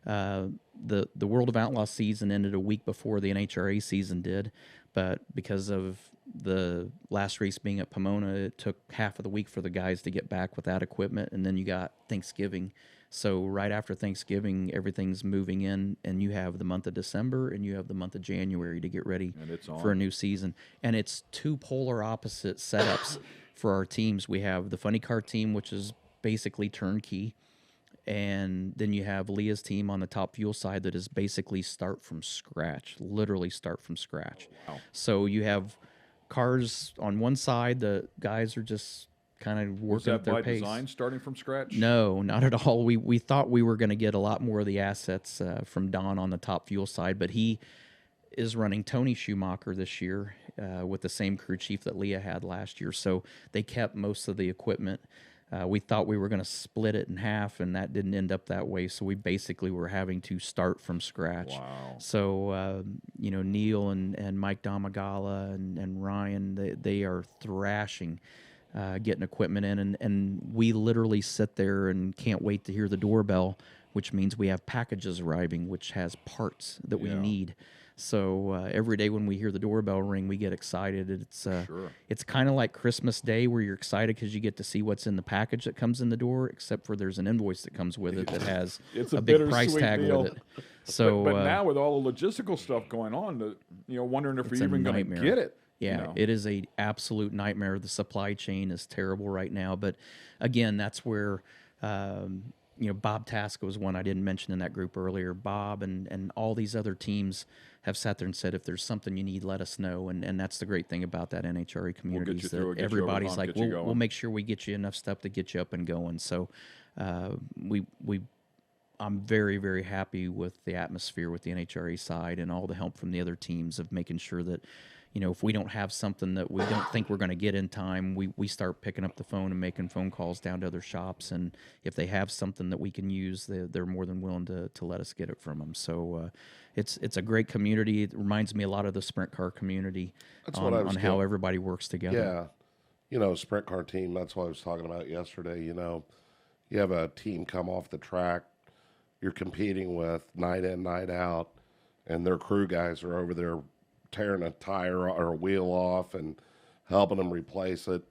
The World of Outlaw season ended a week before the NHRA season did, but because of the last race being at Pomona, it took half of the week for the guys to get back with that equipment, and then you got Thanksgiving. So right after Thanksgiving, everything's moving in, and you have the month of December and you have the month of January to get ready for a new season. And it's 2 polar opposite setups for our teams. We have the funny car team, which is basically turnkey. And then you have Leah's team on the Top Fuel side that is basically start from scratch, literally start from scratch. Wow. So you have cars on one side, the guys are just kind of working at their pace. Was that by design, starting from scratch? No, not at all. We thought we were going to get a lot more of the assets from Don on the Top Fuel side, but he is running Tony Schumacher this year with the same crew chief that Leah had last year. So they kept most of the equipment. We thought we were going to split it in half, and that didn't end up that way. So we basically were having to start from scratch. Wow. So, Neil and Mike Domagala and Ryan, they are thrashing getting equipment in. And we literally sit there and can't wait to hear the doorbell, which means we have packages arriving, which has parts that we need. So every day when we hear the doorbell ring, we get excited. It's kind of like Christmas Day where you're excited because you get to see what's in the package that comes in the door, except for there's an invoice that comes with it that has a big price tag with it. So, but now with all the logistical stuff going on, wondering if you're even going to get it. Yeah, it is a absolute nightmare. The supply chain is terrible right now. But again, that's where Bob Task was one I didn't mention in that group earlier. Bob and all these other teams have sat there and said, if there's something you need, let us know. And that's the great thing about that NHRA community is that everybody's like, we'll make sure we get you enough stuff to get you up and going. So I'm very, very happy with the atmosphere with the NHRA side and all the help from the other teams of making sure that, if we don't have something that we don't think we're going to get in time, we start picking up the phone and making phone calls down to other shops. And if they have something that we can use, they're more than willing to let us get it from them. So it's a great community. It reminds me a lot of the sprint car community on how everybody works together. Yeah. Sprint car team, that's what I was talking about yesterday. You have a team come off the track you're competing with night in, night out, and their crew guys are over there tearing a tire or a wheel off and helping them replace it.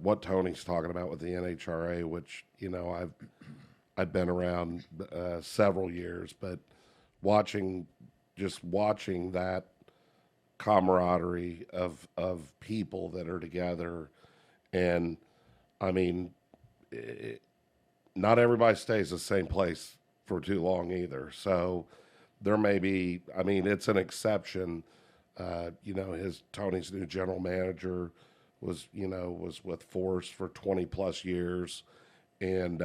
What Tony's talking about with the NHRA, which I've been around several years, but watching that camaraderie of people that are together, and I mean, not everybody stays the same place for too long either. So there may be, it's an exception. Tony's new general manager was with Force for 20 plus years. And,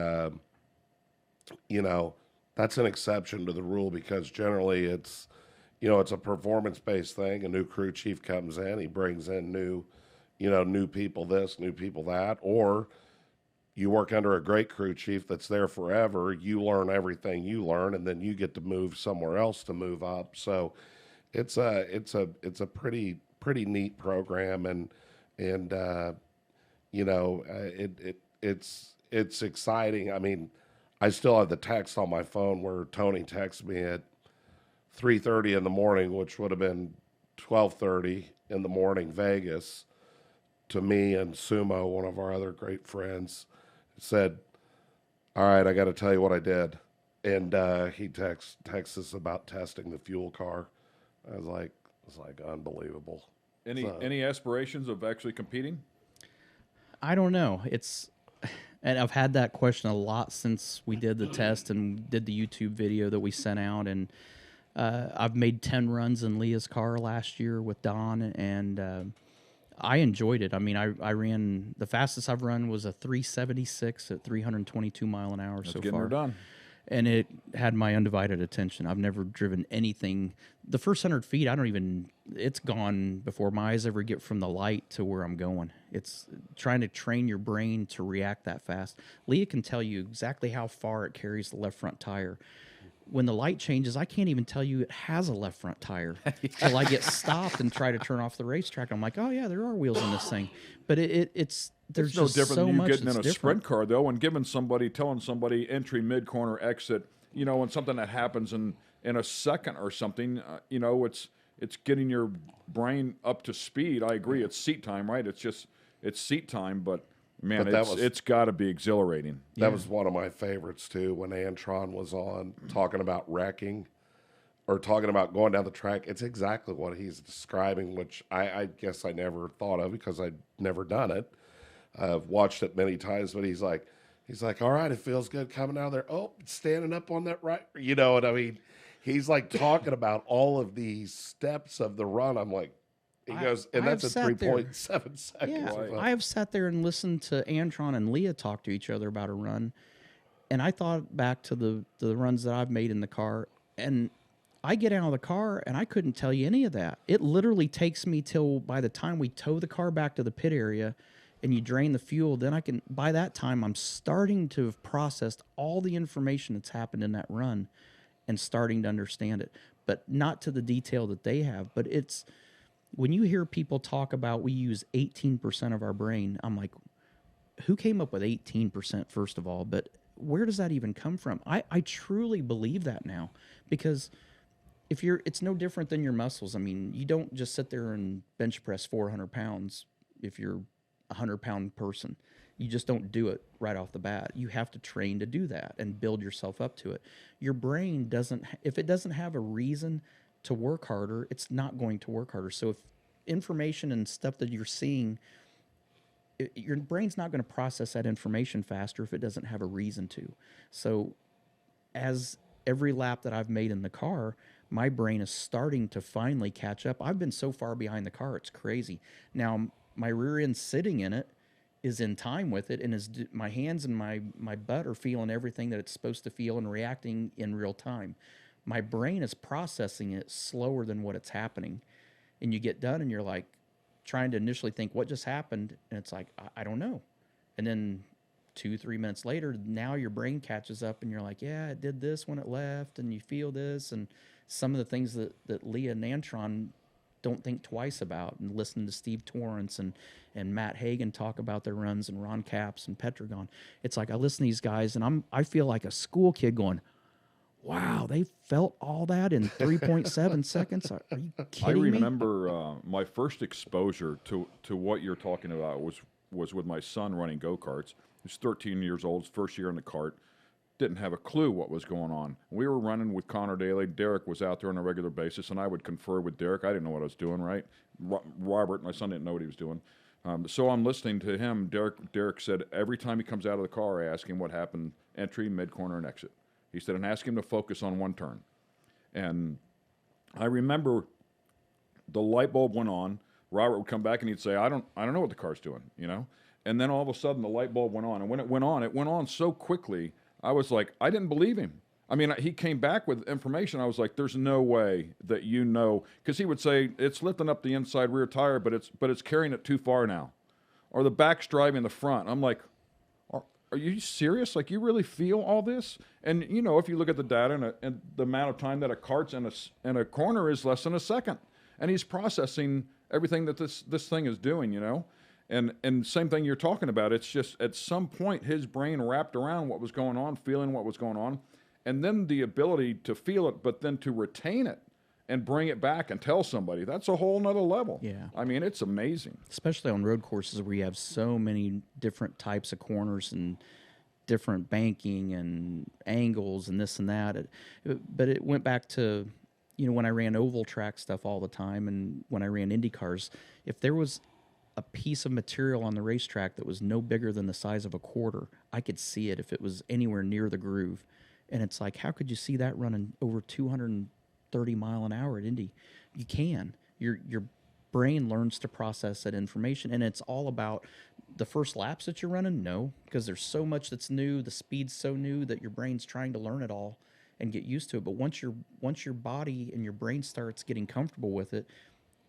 that's an exception to the rule because generally it's a performance-based thing. A new crew chief comes in, he brings in new people this, new people that, or you work under a great crew chief that's there forever. You learn everything you learn, and then you get to move somewhere else to move up. So it's a pretty neat program, and it's exciting. I still have the text on my phone where Tony texts me at 3:30 in the morning, which would have been 12:30 in the morning Vegas, to me and Sumo, one of our other great friends. Said, all right, I got to tell you what I did. And he texts us about testing the fuel car. I was like unbelievable. Any aspirations of actually competing? I don't know. And I've had that question a lot since we did the test and did the YouTube video that we sent out. And I've made 10 runs in Leah's car last year with Don, and I enjoyed it. I ran, the fastest I've run was a 376 at 322 mile an hour. That's so getting far. her done. And it had my undivided attention. I've never driven anything. The first 100 feet, it's gone before my eyes ever get from the light to where I'm going. It's trying to train your brain to react that fast. Leah can tell you exactly how far it carries the left front tire. When the light changes, I can't even tell you it has a left front tire till I get stopped and try to turn off the racetrack. I'm like, oh yeah, there are wheels in this thing, but there's no just different so than you much getting in a different. sprint car though, and telling somebody entry, mid corner, exit. And something that happens in a second or something. It's getting your brain up to speed. I agree. It's seat time, right? It's seat time, but. Man, it's got to be exhilarating. That was one of my favorites, too, when Antron was on talking about wrecking or talking about going down the track. It's exactly what he's describing, which I guess I never thought of because I'd never done it. I've watched it many times, but he's like, all right, it feels good coming out of there. Oh, standing up on that right. You know what I mean? He's like talking about all of these steps of the run. I'm like, he goes, and that's a 3.7 seconds. Yeah, I have sat there and listened to Antron and Leah talk to each other about a run, and I thought back to the runs that I've made in the car, and I get out of the car, and I couldn't tell you any of that. It literally takes me till by the time we tow the car back to the pit area and you drain the fuel, then by that time, I'm starting to have processed all the information that's happened in that run and starting to understand it, but not to the detail that they have, but it's... When you hear people talk about we use 18% of our brain, I'm like, who came up with 18%, first of all? But where does that even come from? I truly believe that now, because it's no different than your muscles. You don't just sit there and bench press 400 pounds if you're a 100-pound person. You just don't do it right off the bat. You have to train to do that and build yourself up to it. Your brain if it doesn't have a reason to work harder, it's not going to work harder. So information and stuff that you're seeing, your brain's not going to process that information faster if it doesn't have a reason to. So as every lap that I've made in the car, my brain is starting to finally catch up. I've been so far behind the car, it's crazy. Now, my rear end sitting in it is in time with it, and my hands and my butt are feeling everything that it's supposed to feel and reacting in real time. My brain is processing it slower than what it's happening. And you get done and you're like trying to initially think what just happened, and it's like, I don't know. And then 2-3 minutes later, now your brain catches up and you're like, yeah, it did this when it left, and you feel this, and some of the things that Leah and Antron don't think twice about, and listening to Steve Torrance and Matt Hagan talk about their runs, and Ron Capps and Petragon. It's like I listen to these guys and I feel like a school kid going, wow, they felt all that in 3.7 seconds. Are you kidding me? I remember my first exposure to what you're talking about was with my son running go-karts. He's 13 years old, his first year in the kart. Didn't have a clue what was going on. We were running with Connor Daly. Derek was out there on a regular basis, and I would confer with Derek. I didn't know what I was doing, right? Robert, my son, didn't know what he was doing. So I'm listening to him. Derek said every time he comes out of the car, I ask him what happened, entry, mid-corner, and exit. He said, and ask him to focus on one turn. And I remember the light bulb went on. Robert would come back and he'd say, I don't know what the car's doing, you know? And then all of a sudden the light bulb went on. And when it went on so quickly, I was like, I didn't believe him. I mean, he came back with information. I was like, there's no way that you know. Because he would say, it's lifting up the inside rear tire, but it's carrying it too far now. Or the back's driving the front. I'm like, are you serious? Like, you really feel all this? And, you know, if you look at the data and the amount of time that a cart's in a corner is less than a second. And he's processing everything that this thing is doing, you know? And same thing you're talking about. It's just at some point his brain wrapped around what was going on, feeling what was going on, and then the ability to feel it, but then to retain it and bring it back and tell somebody. That's a whole nother level. Yeah. I mean, it's amazing. Especially on road courses where you have so many different types of corners and different banking and angles and this and that. But it went back to, you know, when I ran oval track stuff all the time and when I ran Indy cars, if there was a piece of material on the racetrack that was no bigger than the size of a quarter, I could see it if it was anywhere near the groove. And it's like, how could you see that running over 230 mile an hour at Indy? You can. Your brain learns to process that information, and it's all about the first laps that you're running. No, because there's so much that's new. The speed's so new that your brain's trying to learn it all and get used to it. But once your body and your brain starts getting comfortable with it,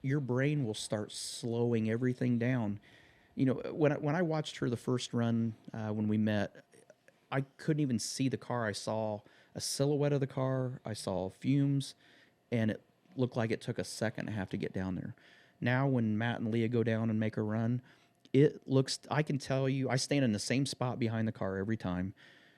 your brain will start slowing everything down. You know, when I watched her the first run when we met, I couldn't even see the car. I saw a silhouette of the car. I saw fumes, and it looked like it took a second and a half to get down there. Now, when Matt and Leah go down and make a run, it looks, I can tell you, I stand in the same spot behind the car every time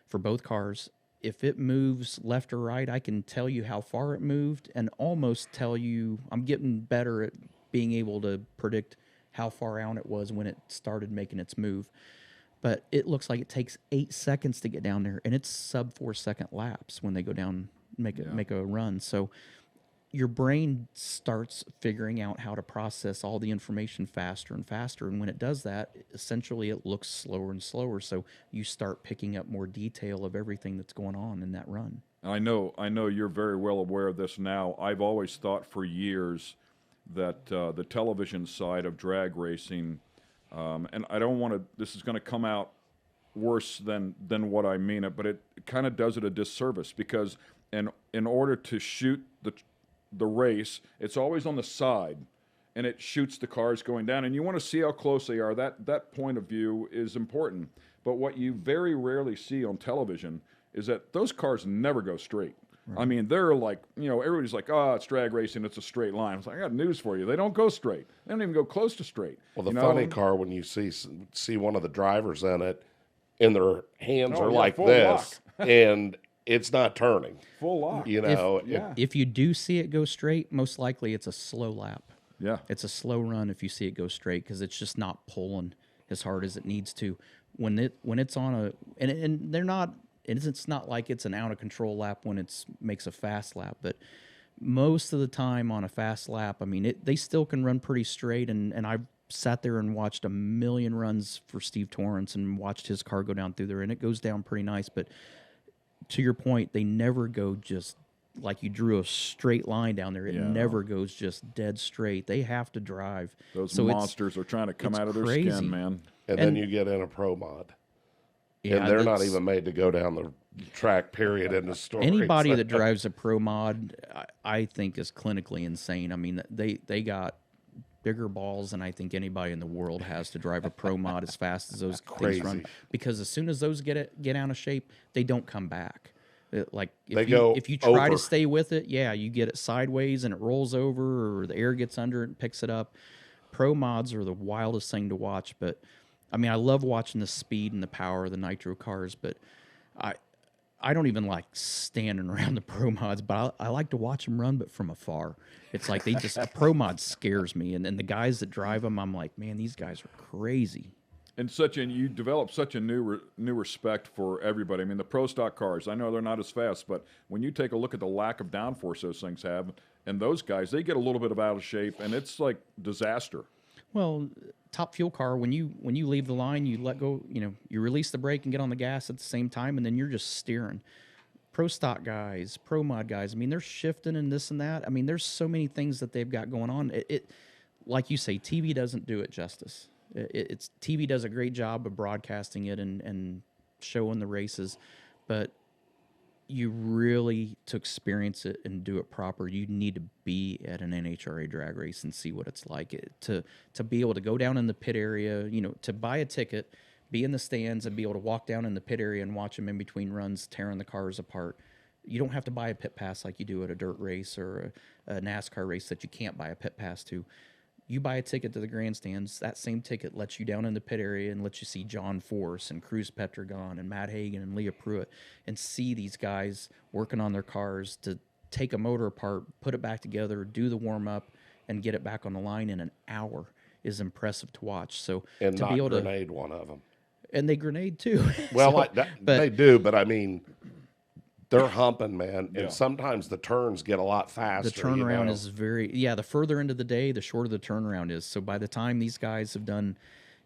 for both cars. If it moves left or right, I can tell you how far it moved and almost tell you, I'm getting better at being able to predict how far out it was when it started making its move. But it looks like it takes 8 seconds to get down there, and it's sub 4 second laps when they go down, make a run. So your brain starts figuring out how to process all the information faster and faster. And when it does that, essentially it looks slower and slower. So you start picking up more detail of everything that's going on in that run. I know you're very well aware of this now. I've always thought for years that the television side of drag racing, and I don't want to, this is going to come out worse than what I mean it, but it kind of does it a disservice because in order to shoot the race, it's always on the side, and it shoots the cars going down, and you want to see how close they are. That point of view is important. But what you very rarely see on television is that those cars never go straight. Right. I mean, they're like, you know, everybody's like, oh, it's drag racing, it's a straight line. It's like, I got news for you. They don't go straight. They don't even go close to straight. Well, the funny car, when you see one of the drivers in it, and their hands are like this, and it's not turning. Full lock. You know, if you do see it go straight, most likely it's a slow lap. Yeah. It's a slow run if you see it go straight because it's just not pulling as hard as it needs to. When it's on a and they're not, it's not like it's an out of control lap when it makes a fast lap, but most of the time on a fast lap, I mean, they still can run pretty straight, and I've sat there and watched a million runs for Steve Torrance and watched his car go down through there, and it goes down pretty nice. But to your point, they never go just like you drew a straight line down there. It never goes just dead straight. They have to drive. Those monsters are trying to come out of their skin, man. And then you get in a pro mod. Yeah, and they're not even made to go down the track, period, in the story. Anybody that drives a pro mod, I think, is clinically insane. I mean, they got bigger balls than I think anybody in the world has to drive a pro mod as fast as those things run. Because as soon as those get out of shape, they don't come back. Like if you try to stay with it, you get it sideways and it rolls over, or the air gets under it and picks it up. Pro mods are the wildest thing to watch. But I mean, I love watching the speed and the power of the nitro cars, but I don't even like standing around the pro mods, but I like to watch them run, but from afar. It's like pro mod scares me, and the guys that drive them, I'm like, man, these guys are crazy. And you develop such a new respect for everybody. I mean, the pro stock cars, I know they're not as fast, but when you take a look at the lack of downforce those things have, and those guys, they get a little bit of out of shape, and it's like disaster. Well, Top Fuel car, when you leave the line, you let go, you release the brake and get on the gas at the same time, and then you're just steering. Pro stock guys, pro mod guys, I mean, they're shifting and this and that. I mean, there's so many things that they've got going on. It like you say, TV doesn't do it justice. TV does a great job of broadcasting it and showing the races, but you really, to experience it and do it proper, you need to be at an NHRA drag race and see what it's like. To be able to go down in the pit area, to buy a ticket, be in the stands, and be able to walk down in the pit area and watch them in between runs tearing the cars apart. You don't have to buy a pit pass like you do at a dirt race or a NASCAR race that you can't buy a pit pass to. You buy a ticket to the grandstands, that same ticket lets you down in the pit area and lets you see John Force and Cruz Petragon and Matt Hagan and Leah Pruitt and see these guys working on their cars to take a motor apart, put it back together, do the warm-up, and get it back on the line in an hour is impressive to watch. So and to not be able grenade one of them. And they grenade too. Well, they do, but I mean, they're humping, man. And sometimes the turns get a lot faster. The turnaround is the further into the day, the shorter the turnaround is. So by the time these guys have done,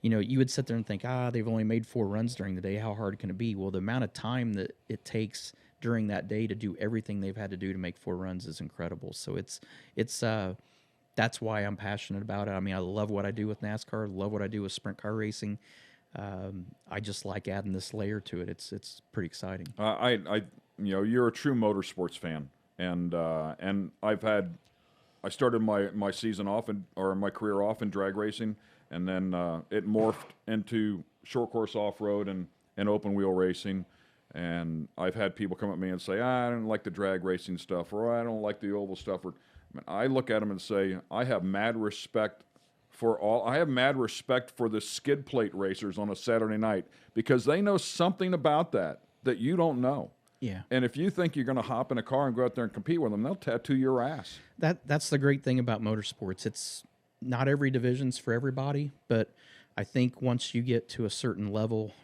you would sit there and think, they've only made 4 runs during the day. How hard can it be? Well, the amount of time that it takes during that day to do everything they've had to do to make 4 runs is incredible. So that's why I'm passionate about it. I mean, I love what I do with NASCAR, love what I do with sprint car racing. I just like adding this layer to it. It's pretty exciting. You're a true motorsports fan, and I started my season off or my career off in drag racing, and then it morphed into short course off road and open wheel racing. And I've had people come at me and say, I don't like the drag racing stuff, or I don't like the oval stuff. I look at them and say, I have mad respect for the skid plate racers on a Saturday night, because they know something about that you don't know. Yeah. And if you think you're going to hop in a car and go out there and compete with them, they'll tattoo your ass. That's the great thing about motorsports. It's not every division's for everybody, but I think once you get to a certain level,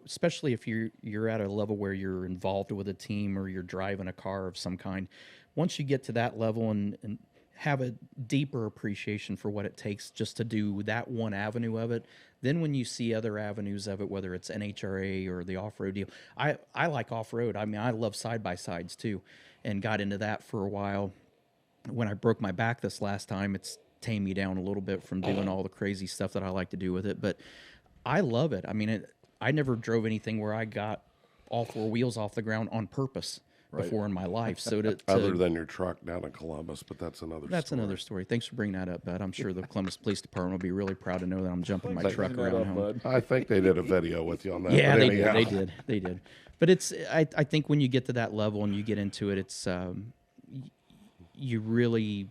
especially if you're at a level where you're involved with a team or you're driving a car of some kind, once you get to that level and have a deeper appreciation for what it takes just to do that one avenue of it, then when you see other avenues of it, whether it's NHRA or the off-road deal, I like off-road. I mean, I love side-by-sides too, and got into that for a while. When I broke my back this last time, it's tamed me down a little bit from doing all the crazy stuff that I like to do with it, but I love it. I mean, I never drove anything where I got all 4 wheels off the ground on purpose before in my life. So other than your truck down in Columbus, but that's another story. Thanks for bringing that up, Bud. I'm sure the Columbus Police Department will be really proud to know that I'm jumping my truck around home. I think they did a video with you on that. Yeah, they did. But I think when you get to that level and you get into it, it's you really,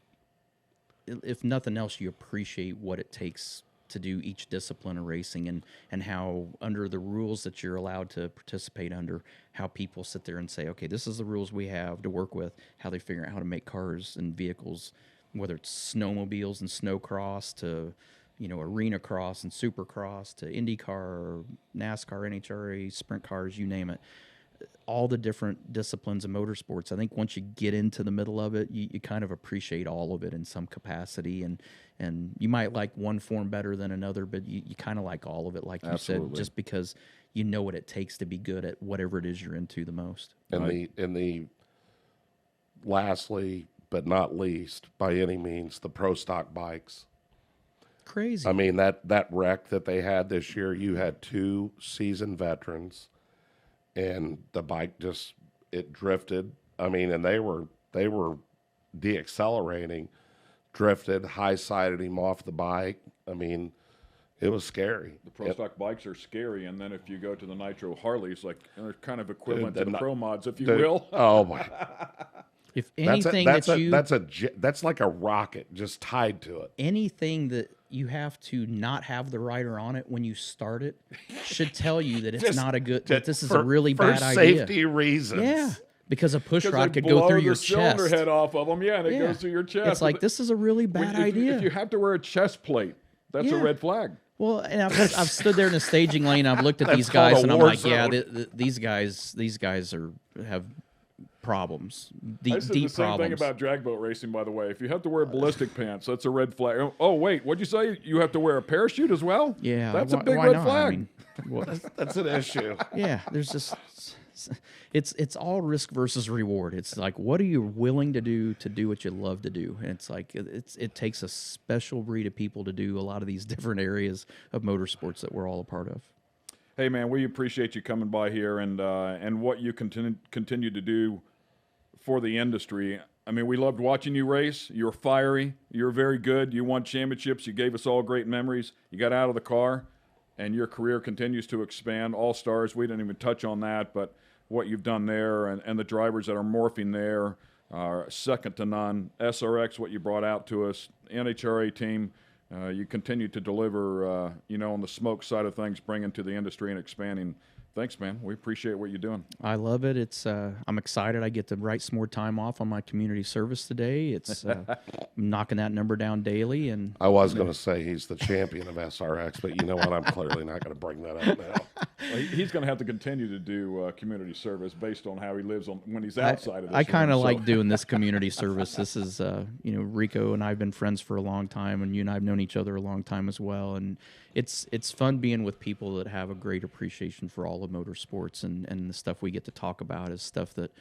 if nothing else, you appreciate what it takes to do each discipline of racing, and how under the rules that you're allowed to participate under, how people sit there and say, okay, this is the rules we have to work with, how they figure out how to make cars and vehicles, whether it's snowmobiles and snowcross to, arena cross and supercross to IndyCar or NASCAR, NHRA, sprint cars, you name it. all the different disciplines of motorsports. I think once you get into the middle of it, you kind of appreciate all of it in some capacity, and you might like one form better than another, but you kind of like all of it, like you Absolutely. said, just because you know what it takes to be good at whatever it is you're into the most. And lastly, but not least, by any means, the pro stock bikes. Crazy. I mean, that wreck that they had this year, you had 2 seasoned veterans, and the bike it drifted. I mean, and they were deaccelerating, drifted, high-sided him off the bike. I mean, it was scary. The pro stock bikes are scary, and then if you go to the Nitro Harleys, like they're kind of equivalent to the pro mods, if you will. Oh my! If anything That's like a rocket just tied to it. Anything that you have to not have the rider on it when you start it should tell you that it's not a good. That this is a really bad idea. For safety reasons. Yeah, because a push rod they could go through blow your the cylinder chest. head off of them, and it goes through your chest. It's like, this is a really bad idea. If you have to wear a chest plate, that's a red flag. Well, and I've stood there in the staging lane. I've looked at these called guys, a and I'm war like, zone. these guys have problems, I said deep the same problems. thing about drag boat racing, by the way. If you have to wear ballistic pants, that's a red flag. Oh, wait, what'd you say? You have to wear a parachute as well? Yeah, That's a big why red not? flag. I mean, well, That's an issue. yeah, there's just it's all risk versus reward. It's like, what are you willing to do what you love to do? And it's like it takes a special breed of people to do a lot of these different areas of motorsports that we're all a part of. Hey, man, we appreciate you coming by here and what you continue to do for the industry. I mean, we loved watching you race. You're fiery. You're very good. You won championships. You gave us all great memories. You got out of the car, and your career continues to expand. All-Stars, we didn't even touch on that, but what you've done there and the drivers that are morphing there are second to none. SRX, what you brought out to us. NHRA team, you continue to deliver, on the smoke side of things, bringing to the industry and expanding. Thanks, man. We appreciate what you're doing. I love it. It's I'm excited. I get to write some more time off on my community service today. It's I'm knocking that number down daily. And I was going to say he's the champion of SRX, but you know what? I'm clearly not going to bring that up now. Well, he's going to have to continue to do community service based on how he lives when he's outside of this. I kind of room, like doing this community service. This is, Rico and I have been friends for a long time, and you and I have known each other a long time as well. And it's fun being with people that have a great appreciation for all of motorsports, and the stuff we get to talk about is stuff that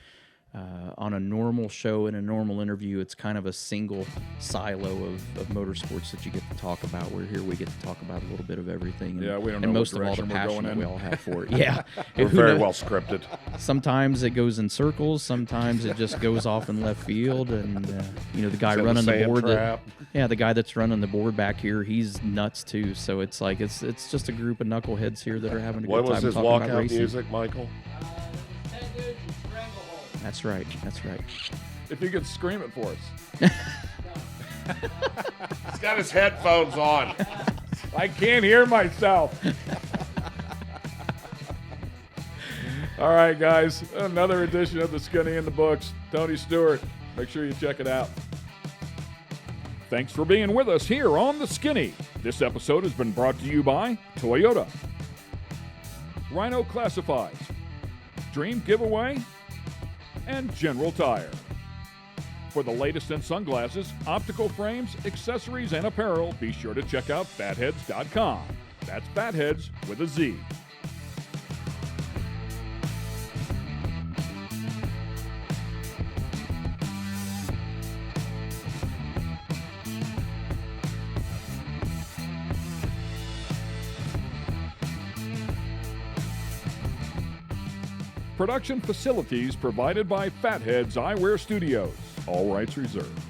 on a normal show, in a normal interview, it's kind of a single silo of motorsports that you get to talk about. We're here, we get to talk about a little bit of everything. And, Yeah, we don't know and what most of all the direction we're passion going that in. we all have for it. Yeah, We're And who very knows? well scripted. Sometimes it goes in circles. Sometimes it just goes off in left field. And the guy Is that running the the sand board, trap? the guy that's running the board back here, he's nuts too. So it's like it's just a group of knuckleheads here that are having a What good was time his talking about walkout racing. music, Michael? That's right. That's right. If you could scream it for us. He's got his headphones on. I can't hear myself. All right, guys. Another edition of the Skinny in the Books. Tony Stewart. Make sure you check it out. Thanks for being with us here on The Skinny. This episode has been brought to you by Toyota, Rhino Classifieds, Dream Giveaway, and General Tire. For the latest in sunglasses, optical frames, accessories, and apparel, be sure to check out fatheads.com. That's Fatheads with a Z. Production facilities provided by Fatheads Eyewear Studios. All rights reserved.